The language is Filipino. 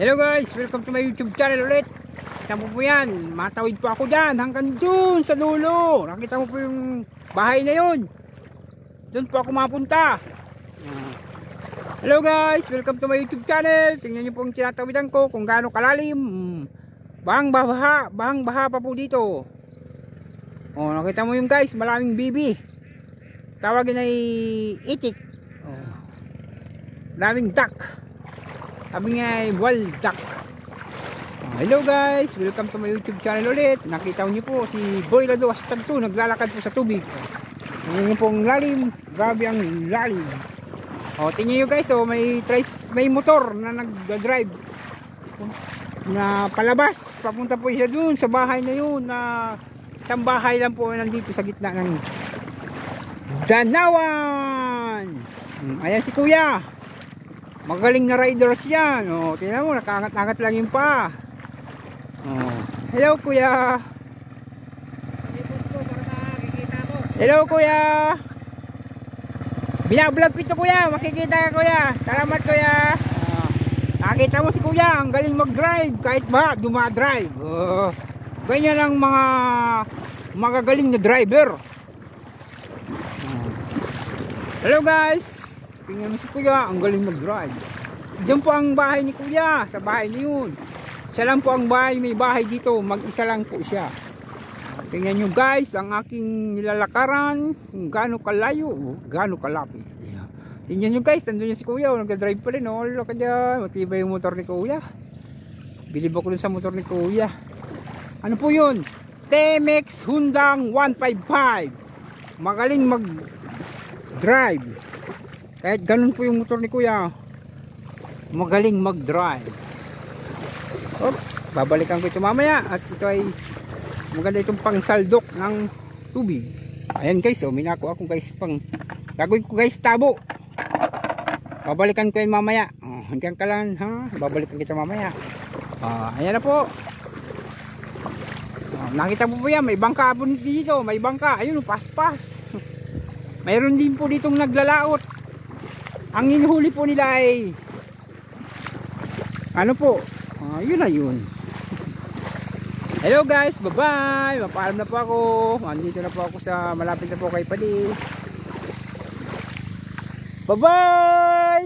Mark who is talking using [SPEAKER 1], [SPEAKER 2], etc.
[SPEAKER 1] Hello guys, welcome to my YouTube channel ulit. Kita mo po yan, matawid po ako dyan hanggang dun sa dulo. Nakita mo po yung bahay na yun. Doon po ako mapunta. Hello guys, welcome to my YouTube channel. Tingnan nyo po yung tinatawidan ko kung gaano kalalim. Bahang baha pa po dito. Oh, nakita mo yung guys, maraming bibi. Tawagin ay itik. Oh. Daming duck. Sabi nga ay wild duck. Hello guys, welcome to my YouTube channel ulit. Nakita niyo po si Boy Lado #2 naglalakad po sa tubig. Ngayon po ang lalim, grabe ang lalim. O tingnan niyo guys, may motor na nag-drive na palabas. Papunta po siya dun sa bahay na yun, na isang bahay lang po nandito sa gitna ng Danawan. Ayan si Kuya. Magaling na riders yan. O, tingnan mo, nakaangat-angat lang yung pa. Hello Kuya. Hello Kuya. Binablog ko ito Kuya. Makikita ka Kuya. Salamat Kuya. Nakita mo si Kuya. Ang galing mag-drive. Kahit ba, dumadrive. Ganyan lang mga magagaling na driver. Hello guys. Tingnan mo si Kuya, ang galing mag-drive. Diyan po ang bahay ni Kuya, sa bahay niya yun. Siya lang po ang bahay, may bahay dito, mag-isa lang po siya. Tingnan nyo guys, ang aking nilalakaran, kung gaano kalayo, gaano kalapit. Tingnan nyo guys, nandun si Kuya, nag-drive pa rin, wala ka dyan, matibay yung motor ni Kuya. Bilib ako dun sa motor ni Kuya. Ano po yun? TMX Hundang 155. Magaling mag-drive. Kahit ganun po yung motor ni Kuya, magaling mag-drive. Babalikan ko ito mamaya. At ito ay maganda itong pang saldok ng tubig. Ayan guys, minako ako guys, gagawin ko guys tabo. Babalikan ko yun mamaya. Hanggang ka lang ha, babalikan kita mamaya. Ayan na po. Nakita mo po yan, may bangka po dito. May bangka, ayun, paspas. Mayroon din po ditong naglalaot. Ang hinuhuli po nila ay ano po, yun na yun. Hello guys, bye bye. Mapaalam na po ako. Andito na po ako sa malapit na po kay Padi. Bye bye.